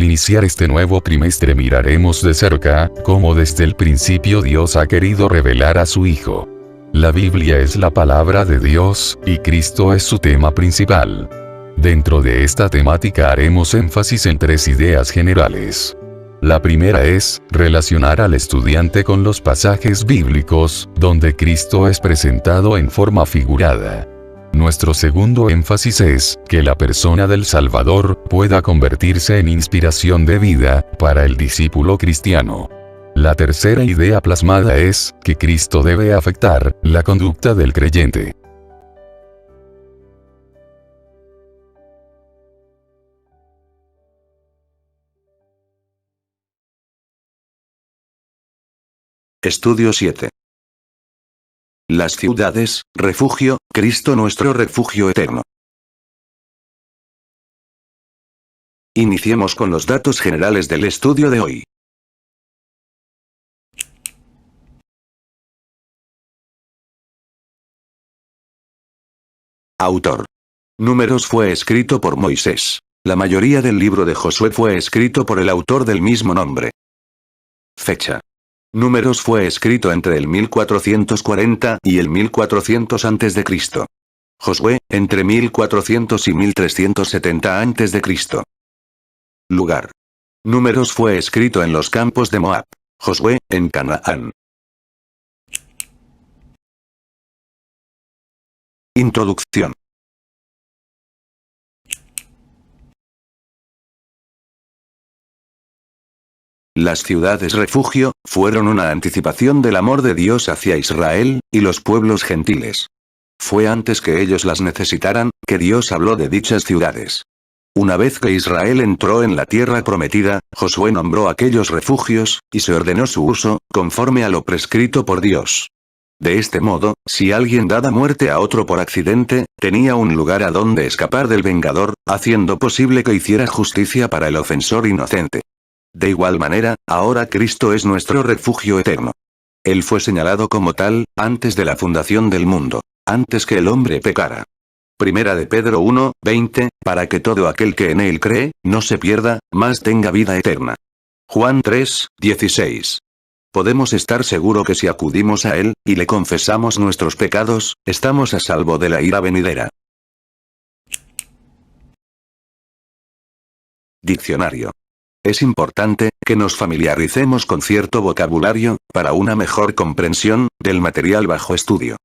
Al iniciar este nuevo trimestre miraremos de cerca cómo desde el principio Dios ha querido revelar a su Hijo. La Biblia es la palabra de Dios, y Cristo es su tema principal. Dentro de esta temática haremos énfasis en tres ideas generales. La primera es, relacionar al estudiante con los pasajes bíblicos, donde Cristo es presentado en forma figurada. Nuestro segundo énfasis es, que la persona del Salvador pueda convertirse en inspiración de vida, para el discípulo cristiano. La tercera idea plasmada es, que Cristo debe afectar la conducta del creyente. Estudio 7. Las ciudades, refugio, Cristo nuestro refugio eterno. Iniciemos con los datos generales del estudio de hoy. Autor. Números fue escrito por Moisés. La mayoría del libro de Josué fue escrito por el autor del mismo nombre. Fecha. Números fue escrito entre el 1440 y el 1400 a.C. Josué, entre 1400 y 1370 a.C. Lugar. Números fue escrito en los campos de Moab. Josué, en Canaán. Introducción. Las ciudades refugio, fueron una anticipación del amor de Dios hacia Israel, y los pueblos gentiles. Fue antes que ellos las necesitaran, que Dios habló de dichas ciudades. Una vez que Israel entró en la tierra prometida, Josué nombró aquellos refugios, y se ordenó su uso, conforme a lo prescrito por Dios. De este modo, si alguien daba muerte a otro por accidente, tenía un lugar a donde escapar del vengador, haciendo posible que hiciera justicia para el ofensor inocente. De igual manera, ahora Cristo es nuestro refugio eterno. Él fue señalado como tal, antes de la fundación del mundo, antes que el hombre pecara. Primera de Pedro 1, 20, para que todo aquel que en él cree, no se pierda, mas tenga vida eterna. Juan 3, 16. Podemos estar seguros que si acudimos a él, y le confesamos nuestros pecados, estamos a salvo de la ira venidera. Diccionario. Es importante que nos familiaricemos con cierto vocabulario, para una mejor comprensión del material bajo estudio.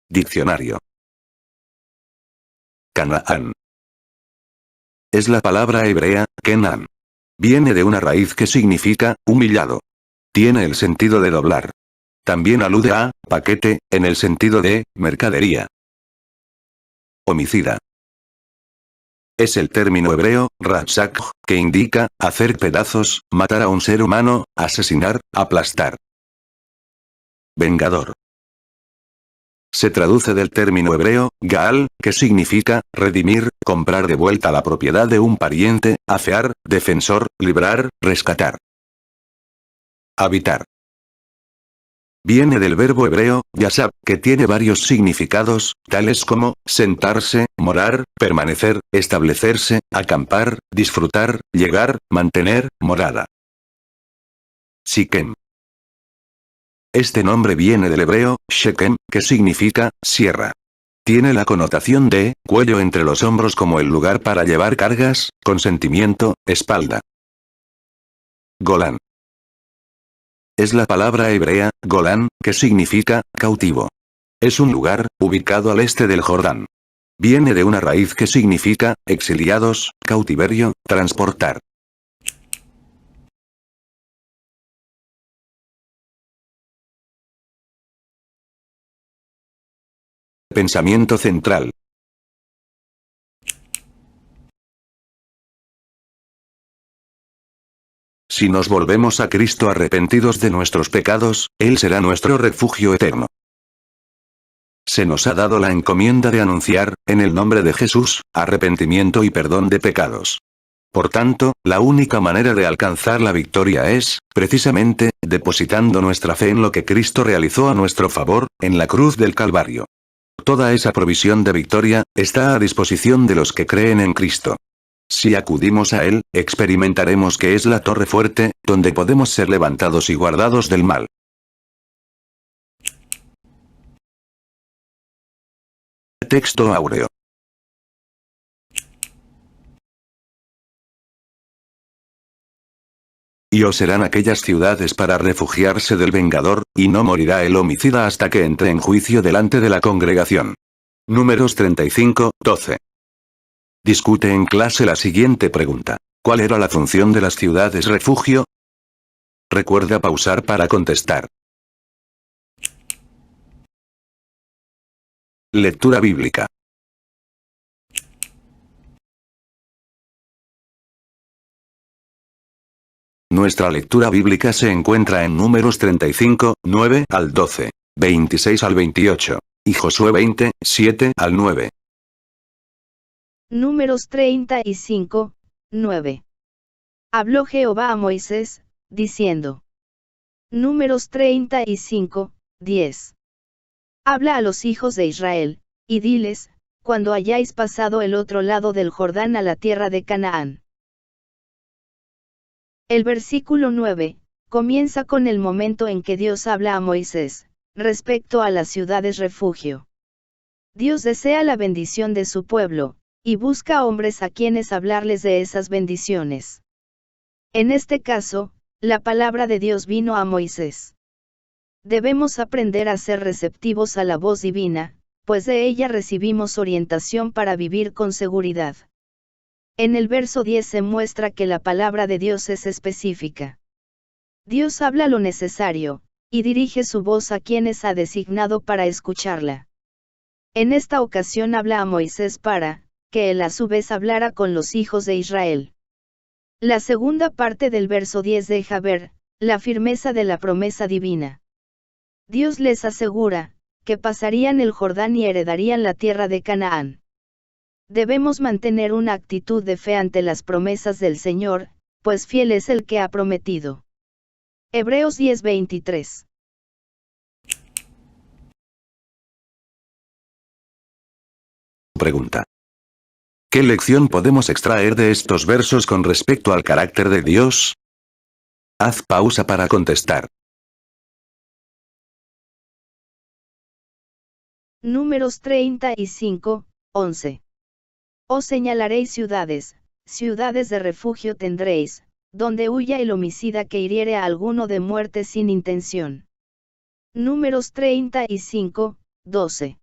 Diccionario. Canaán. Es la palabra hebrea, Kenan. Viene de una raíz que significa, humillado. Tiene el sentido de doblar. También alude a, paquete, en el sentido de, mercadería. Homicida. Es el término hebreo, ratsak, que indica, hacer pedazos, matar a un ser humano, asesinar, aplastar. Vengador. Se traduce del término hebreo, gaal, que significa, redimir, comprar de vuelta la propiedad de un pariente, afear, defensor, librar, rescatar. Habitar. Viene del verbo hebreo, yashab, que tiene varios significados, tales como, sentarse, morar, permanecer, establecerse, acampar, disfrutar, llegar, mantener, morada. Siquem. Este nombre viene del hebreo, shekem, que significa, sierra. Tiene la connotación de, cuello entre los hombros como el lugar para llevar cargas, consentimiento, espalda. Golán. Es la palabra hebrea, Golán, que significa, cautivo. Es un lugar, ubicado al este del Jordán. Viene de una raíz que significa, exiliados, cautiverio, transportar. Pensamiento central. Si nos volvemos a Cristo arrepentidos de nuestros pecados, Él será nuestro refugio eterno. Se nos ha dado la encomienda de anunciar, en el nombre de Jesús, arrepentimiento y perdón de pecados. Por tanto, la única manera de alcanzar la victoria es, precisamente, depositando nuestra fe en lo que Cristo realizó a nuestro favor, en la cruz del Calvario. Toda esa provisión de victoria, está a disposición de los que creen en Cristo. Si acudimos a Él, experimentaremos que es la torre fuerte, donde podemos ser levantados y guardados del mal. Texto áureo. Y os serán aquellas ciudades para refugiarse del vengador, y no morirá el homicida hasta que entre en juicio delante de la congregación. Números 35, 12. Discute en clase la siguiente pregunta. ¿Cuál era la función de las ciudades refugio? Recuerda pausar para contestar. Lectura bíblica. Nuestra lectura bíblica se encuentra en Números 35, 9 al 12, 26 al 28, y Josué 20, 7 al 9. Números 35, 9. Habló Jehová a Moisés, diciendo. Números 35, 10. Habla a los hijos de Israel, y diles, cuando hayáis pasado el otro lado del Jordán a la tierra de Canaán. El versículo 9, comienza con el momento en que Dios habla a Moisés, respecto a las ciudades refugio. Dios desea la bendición de su pueblo, y busca hombres a quienes hablarles de esas bendiciones. En este caso, la palabra de Dios vino a Moisés. Debemos aprender a ser receptivos a la voz divina, pues de ella recibimos orientación para vivir con seguridad. En el verso 10 se muestra que la palabra de Dios es específica. Dios habla lo necesario, y dirige su voz a quienes ha designado para escucharla. En esta ocasión habla a Moisés para, que él a su vez hablara con los hijos de Israel. La segunda parte del verso 10 deja ver, la firmeza de la promesa divina. Dios les asegura, que pasarían el Jordán y heredarían la tierra de Canaán. Debemos mantener una actitud de fe ante las promesas del Señor, pues fiel es el que ha prometido. Hebreos 10:23. Pregunta. ¿Qué lección podemos extraer de estos versos con respecto al carácter de Dios? Haz pausa para contestar. Números 35, 11. Os señalaréis ciudades, ciudades de refugio tendréis, donde huya el homicida que hiriere a alguno de muerte sin intención. Números 35, 12.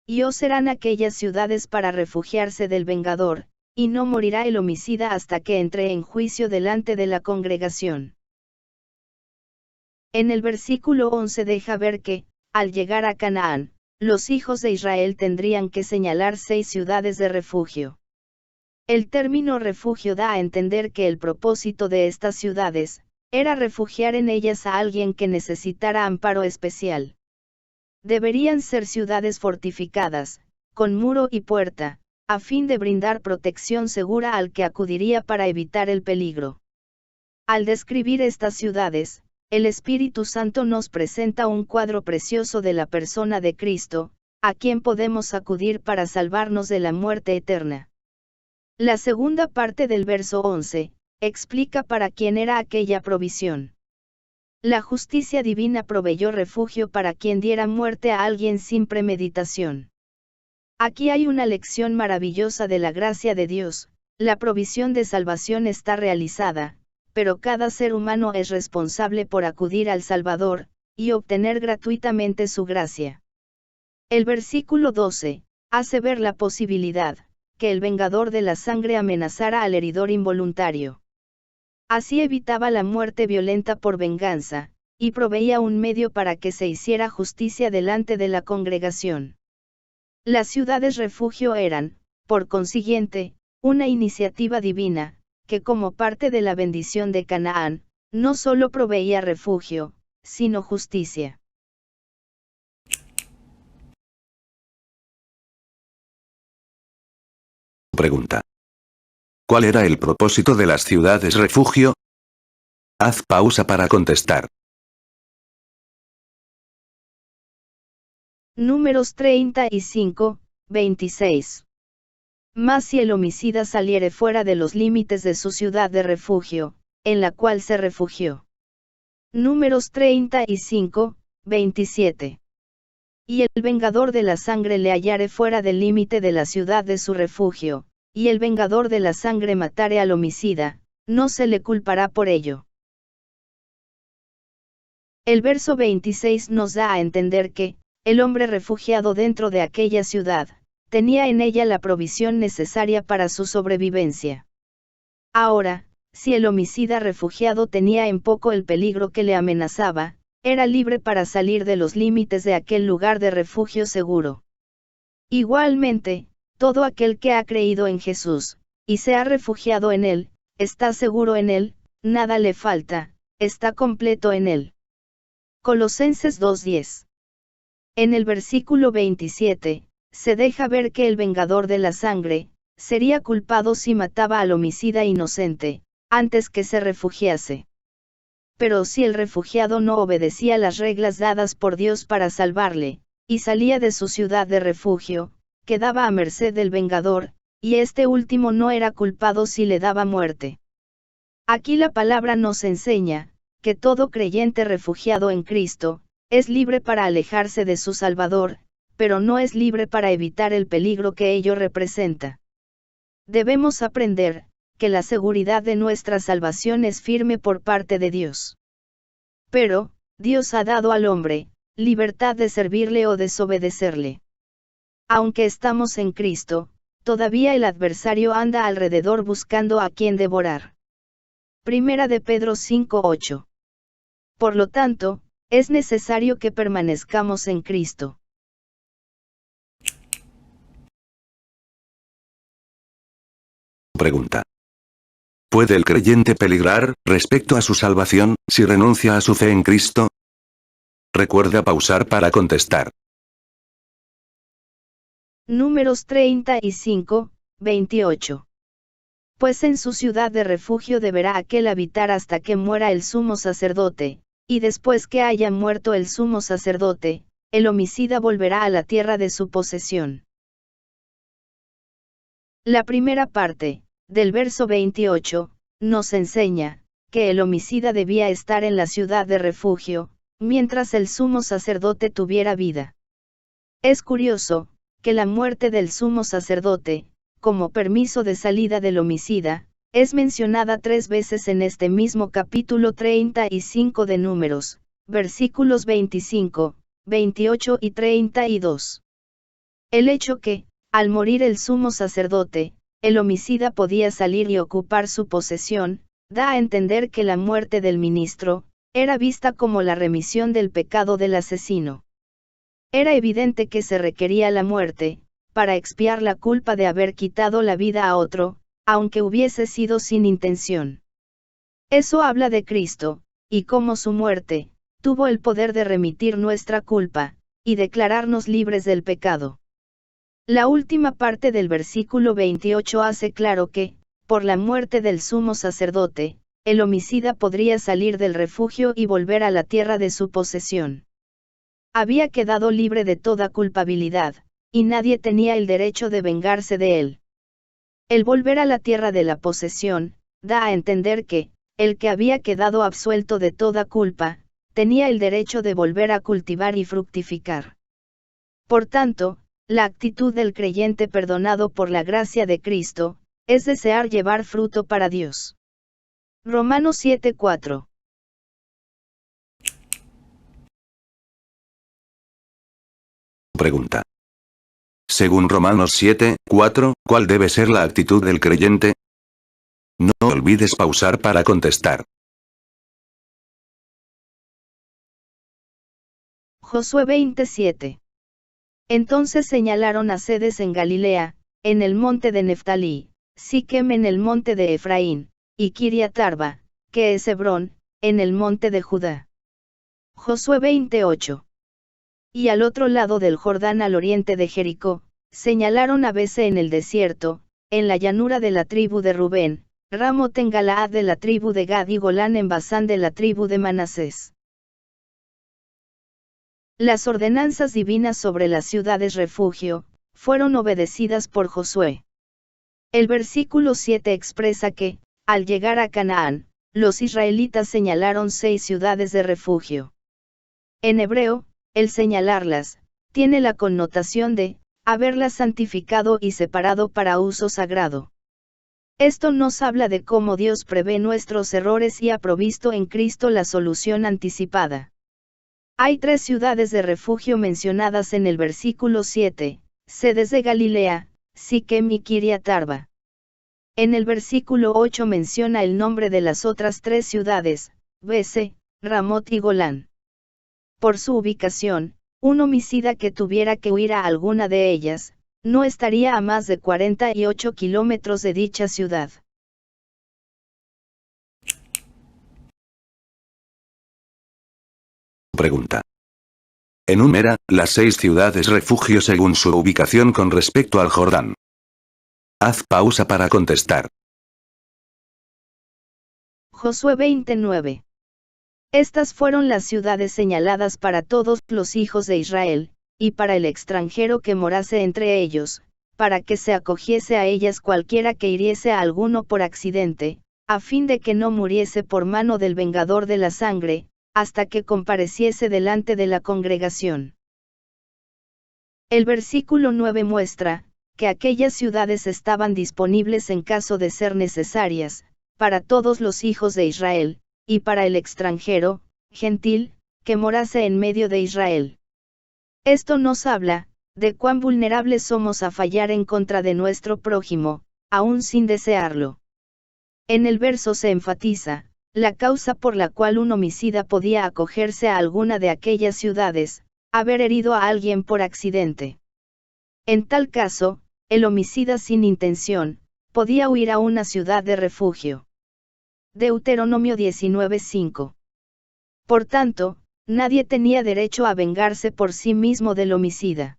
Y os serán aquellas ciudades para refugiarse del vengador, y no morirá el homicida hasta que entre en juicio delante de la congregación. En el versículo 11 deja ver que, al llegar a Canaán, los hijos de Israel tendrían que señalar 6 ciudades de refugio. El término refugio da a entender que el propósito de estas ciudades, era refugiar en ellas a alguien que necesitara amparo especial. Deberían ser ciudades fortificadas, con muro y puerta, a fin de brindar protección segura al que acudiría para evitar el peligro. Al describir estas ciudades, el Espíritu Santo nos presenta un cuadro precioso de la persona de Cristo, a quien podemos acudir para salvarnos de la muerte eterna. La segunda parte del verso 11, explica para quién era aquella provisión. La justicia divina proveyó refugio para quien diera muerte a alguien sin premeditación. Aquí hay una lección maravillosa de la gracia de Dios, la provisión de salvación está realizada, pero cada ser humano es responsable por acudir al Salvador, y obtener gratuitamente su gracia. El versículo 12, hace ver la posibilidad, que el vengador de la sangre amenazara al heridor involuntario. Así evitaba la muerte violenta por venganza, y proveía un medio para que se hiciera justicia delante de la congregación. Las ciudades refugio eran, por consiguiente, una iniciativa divina, que como parte de la bendición de Canaán, no solo proveía refugio, sino justicia. Pregunta. ¿Cuál era el propósito de las ciudades refugio? Haz pausa para contestar. Números 35, 26. Mas si el homicida saliere fuera de los límites de su ciudad de refugio, en la cual se refugió. Números 35, 27. Y el vengador de la sangre le hallare fuera del límite de la ciudad de su refugio, y el vengador de la sangre matare al homicida, no se le culpará por ello. El verso 26 nos da a entender que, el hombre refugiado dentro de aquella ciudad, tenía en ella la provisión necesaria para su sobrevivencia. Ahora, si el homicida refugiado tenía en poco el peligro que le amenazaba, era libre para salir de los límites de aquel lugar de refugio seguro. Igualmente, todo aquel que ha creído en Jesús, y se ha refugiado en Él, está seguro en Él, nada le falta, está completo en Él. Colosenses 2:10. En el versículo 27, se deja ver que el vengador de la sangre, sería culpado si mataba al homicida inocente, antes que se refugiase. Pero si el refugiado no obedecía las reglas dadas por Dios para salvarle, y salía de su ciudad de refugio, quedaba a merced del vengador, y este último no era culpado si le daba muerte. Aquí la palabra nos enseña, que todo creyente refugiado en Cristo, es libre para alejarse de su Salvador, pero no es libre para evitar el peligro que ello representa. Debemos aprender, que la seguridad de nuestra salvación es firme por parte de Dios. Pero, Dios ha dado al hombre, libertad de servirle o desobedecerle. Aunque estamos en Cristo, todavía el adversario anda alrededor buscando a quien devorar. Primera de Pedro 5:8. Por lo tanto, es necesario que permanezcamos en Cristo. Pregunta. ¿Puede el creyente peligrar, respecto a su salvación, si renuncia a su fe en Cristo? Recuerda pausar para contestar. Números 35, 28. Pues en su ciudad de refugio deberá aquel habitar hasta que muera el sumo sacerdote, y después que haya muerto el sumo sacerdote, el homicida volverá a la tierra de su posesión. La primera parte, del verso 28, nos enseña, que el homicida debía estar en la ciudad de refugio, mientras el sumo sacerdote tuviera vida. Es curioso, que la muerte del sumo sacerdote, como permiso de salida del homicida, es mencionada 3 veces en este mismo capítulo 35 de Números, versículos 25, 28 y 32. El hecho que, al morir el sumo sacerdote, el homicida podía salir y ocupar su posesión, da a entender que la muerte del ministro, era vista como la remisión del pecado del asesino. Era evidente que se requería la muerte, para expiar la culpa de haber quitado la vida a otro, aunque hubiese sido sin intención. Eso habla de Cristo, y cómo su muerte, tuvo el poder de remitir nuestra culpa, y declararnos libres del pecado. La última parte del versículo 28 hace claro que, por la muerte del sumo sacerdote, el homicida podría salir del refugio y volver a la tierra de su posesión. Había quedado libre de toda culpabilidad, y nadie tenía el derecho de vengarse de él. El volver a la tierra de la posesión, da a entender que, el que había quedado absuelto de toda culpa, tenía el derecho de volver a cultivar y fructificar. Por tanto, la actitud del creyente perdonado por la gracia de Cristo, es desear llevar fruto para Dios. Romanos 7:4. Pregunta. Según Romanos 7:4, ¿cuál debe ser la actitud del creyente? No olvides pausar para contestar. Josué 27. Entonces señalaron a sedes en Galilea, en el monte de Neftalí, Siquem en el monte de Efraín, y Kiriat Arba, que es Hebrón, en el monte de Judá. Josué 28. Y al otro lado del Jordán al oriente de Jericó, señalaron a Bese en el desierto, en la llanura de la tribu de Rubén, Ramot en Galaad de la tribu de Gad y Golán en Basán de la tribu de Manasés. Las ordenanzas divinas sobre las ciudades refugio, fueron obedecidas por Josué. El versículo 7 expresa que, al llegar a Canaán, los israelitas señalaron 6 ciudades de refugio. En hebreo, el señalarlas, tiene la connotación de, haberlas santificado y separado para uso sagrado. Esto nos habla de cómo Dios prevé nuestros errores y ha provisto en Cristo la solución anticipada. Hay 3 ciudades de refugio mencionadas en el versículo 7, sedes de Galilea, Siquem y Kiriat Arba. En el versículo 8 menciona el nombre de las otras 3 ciudades, Bese, Ramot y Golán. Por su ubicación, un homicida que tuviera que huir a alguna de ellas, no estaría a más de 48 kilómetros de dicha ciudad. Pregunta. Enumera las 6 ciudades refugio según su ubicación con respecto al Jordán. Haz pausa para contestar. Josué 29. Estas fueron las ciudades señaladas para todos los hijos de Israel, y para el extranjero que morase entre ellos, para que se acogiese a ellas cualquiera que hiriese a alguno por accidente, a fin de que no muriese por mano del vengador de la sangre, hasta que compareciese delante de la congregación. El versículo 9 muestra, que aquellas ciudades estaban disponibles en caso de ser necesarias, para todos los hijos de Israel, y para el extranjero, gentil, que morase en medio de Israel. Esto nos habla, de cuán vulnerables somos a fallar en contra de nuestro prójimo, aún sin desearlo. En el verso se enfatiza, la causa por la cual un homicida podía acogerse a alguna de aquellas ciudades, haber herido a alguien por accidente. En tal caso, el homicida sin intención, podía huir a una ciudad de refugio. Deuteronomio 19:5. Por tanto, nadie tenía derecho a vengarse por sí mismo del homicida.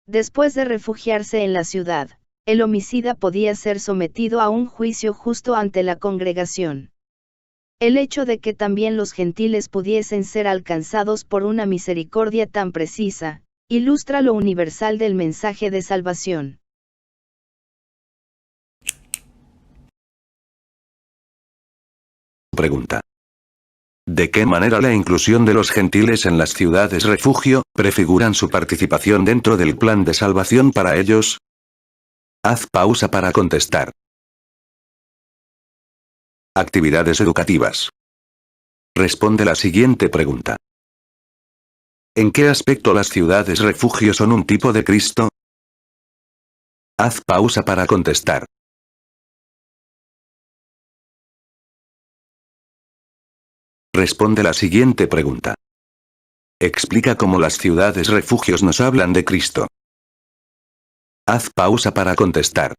Después de refugiarse en la ciudad, el homicida podía ser sometido a un juicio justo ante la congregación. El hecho de que también los gentiles pudiesen ser alcanzados por una misericordia tan precisa, ilustra lo universal del mensaje de salvación. Pregunta. ¿De qué manera la inclusión de los gentiles en las ciudades refugio prefiguran su participación dentro del plan de salvación para ellos? Haz pausa para contestar. Actividades educativas. Responde la siguiente pregunta. ¿En qué aspecto las ciudades refugio son un tipo de Cristo? Haz pausa para contestar. Responde la siguiente pregunta. Explica cómo las ciudades refugios nos hablan de Cristo. Haz pausa para contestar.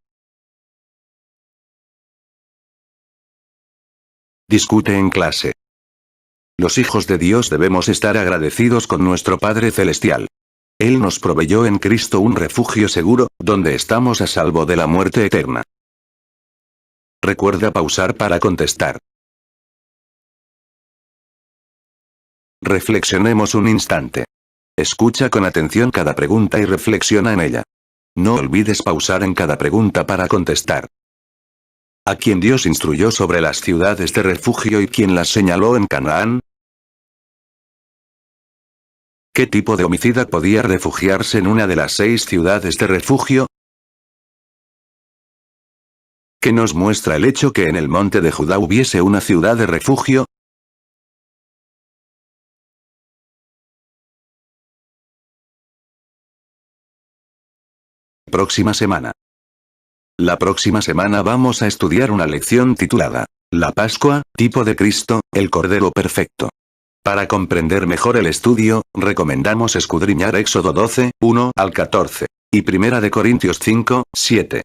Discute en clase. Los hijos de Dios debemos estar agradecidos con nuestro Padre Celestial. Él nos proveyó en Cristo un refugio seguro, donde estamos a salvo de la muerte eterna. Recuerda pausar para contestar. Reflexionemos un instante. Escucha con atención cada pregunta y reflexiona en ella. No olvides pausar en cada pregunta para contestar. ¿A quién Dios instruyó sobre las ciudades de refugio y quién las señaló en Canaán? ¿Qué tipo de homicida podía refugiarse en una de las 6 ciudades de refugio? ¿Qué nos muestra el hecho que en el monte de Judá hubiese una ciudad de refugio? Próxima semana. La próxima semana vamos a estudiar una lección titulada La Pascua, tipo de Cristo, el Cordero Perfecto. Para comprender mejor el estudio, recomendamos escudriñar Éxodo 12, 1 al 14, y 1 Corintios 5, 7.